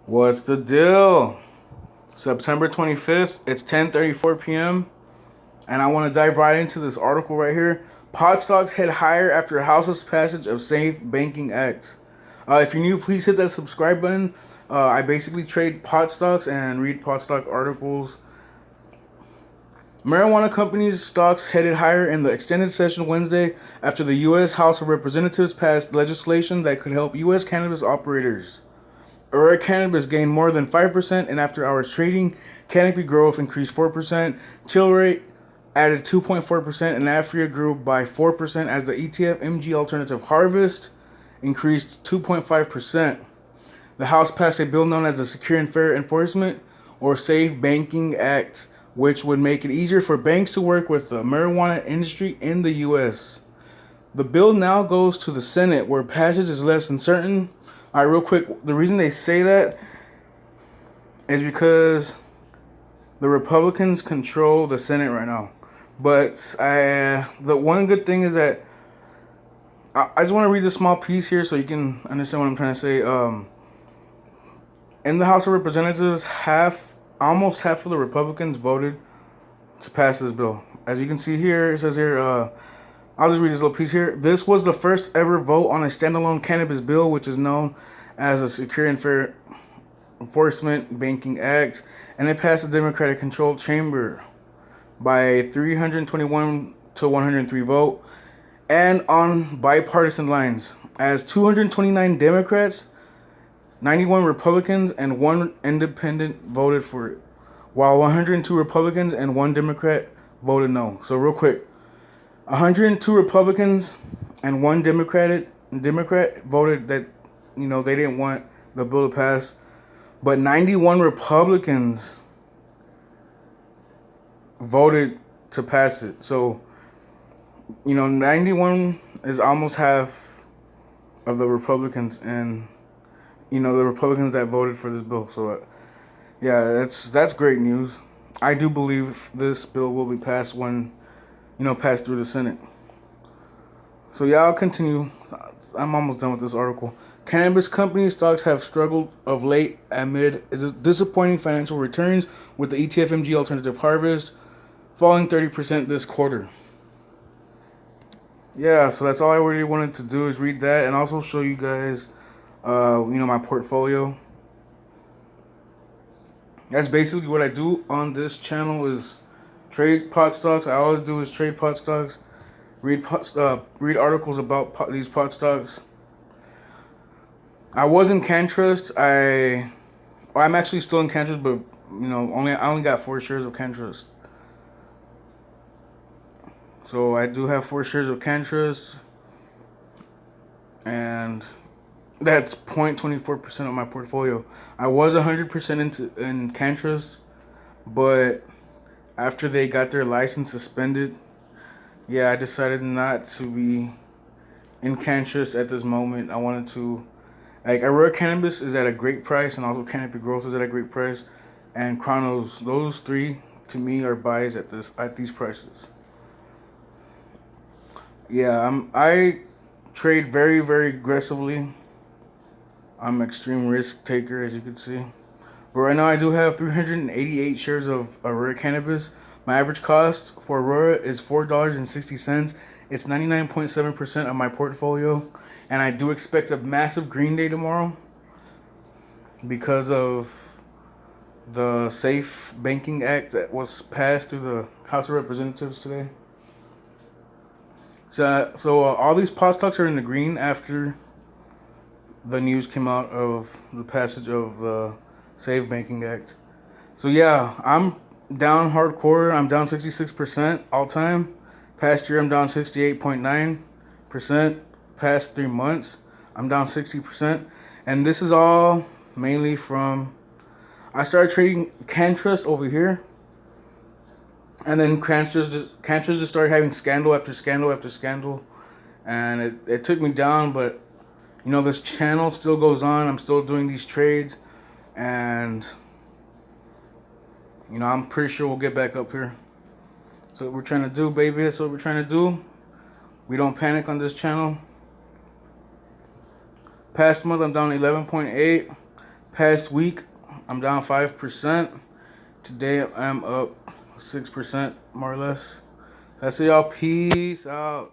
What's the deal? September 25th, it's 10:34 p.m. and I want to dive right into this article right here. Pot stocks head higher after House's passage of Safe Banking Act. If you're new, please hit that subscribe button. I basically trade pot stocks and read pot stock articles. Marijuana companies' stocks headed higher in the extended session Wednesday after the U.S. House of Representatives passed legislation that could help U.S. cannabis operators. Aurora Cannabis gained more than 5% in after-hours trading. Canopy growth increased 4%. Chill rate added 2.4%, and Afria grew by 4% as the ETF MG Alternative Harvest increased 2.5%. The House passed a bill known as the Secure and Fair Enforcement or Safe Banking Act, which would make it easier for banks to work with the marijuana industry in the U.S. The bill now goes to the Senate, where passage is less than certain. All right, real quick, the reason they say that is because the Republicans control the Senate right now. But the one good thing is that I just want to read this small piece here so you can understand what I'm trying to say. In the House of Representatives, almost half of the Republicans voted to pass this bill. As you can see here, it says here, I'll just read this little piece here. This was the first ever vote on a standalone cannabis bill, which is known as a Secure and Fair Enforcement Banking Act, and it passed the Democratic-controlled chamber by 321 to 103 vote, and on bipartisan lines, as 229 Democrats, 91 Republicans, and 1 independent voted for it, while 102 Republicans and 1 Democrat voted no. So real quick, 102 Republicans and 1 Democrat voted that, they didn't want the bill to pass, but 91 Republicans voted to pass it. So, 91 is almost half of the Republicans, and the Republicans that voted for this bill. So, yeah, that's great news. I do believe this bill will be passed when, passed through the Senate. So, yeah, I'll continue. I'm almost done with this article. Cannabis company stocks have struggled of late amid disappointing financial returns, with the ETF MG Alternative Harvest falling 30% this quarter. Yeah, so that's all I really wanted to do is read that and also show you guys, my portfolio. That's basically what I do on this channel is trade pot stocks. I always do is trade pot stocks, read articles about these pot stocks. I was in CanTrust. I'm actually still in CanTrust, but I only got 4 shares of CanTrust. So I do have 4 shares of CanTrust, and that's 0.24% of my portfolio. I was 100% in CanTrust, but after they got their license suspended, I decided not to be in CanTrust at this moment. I wanted to, Aurora Cannabis is at a great price, and also Canopy Growth is at a great price, and Chronos. Those 3 to me are buys at these prices. Yeah, I trade very, very aggressively. I'm an extreme risk taker, as you can see. But right now I do have 388 shares of Aurora Cannabis. My average cost for Aurora is $4.60. It's 99.7% of my portfolio. And I do expect a massive green day tomorrow because of the Safe Banking Act that was passed through the House of Representatives today. So all these pot stocks are in the green after the news came out of the passage of the Safe Banking Act. So yeah, I'm down hardcore. I'm down 66% all time. Past year, I'm down 68.9%. Past 3 months, I'm down 60%. And this is all mainly from, I started trading CanTrust over here. And then CanTrust just started having scandal after scandal after scandal. And it took me down, but this channel still goes on. I'm still doing these trades, and I'm pretty sure we'll get back up here. So what we're trying to do, baby, that's what we're trying to do. We don't panic on this channel. Past month, I'm down 11.8. Past week, I'm down 5%. Today, I'm up 6%, more or less. That's it, y'all. Peace out.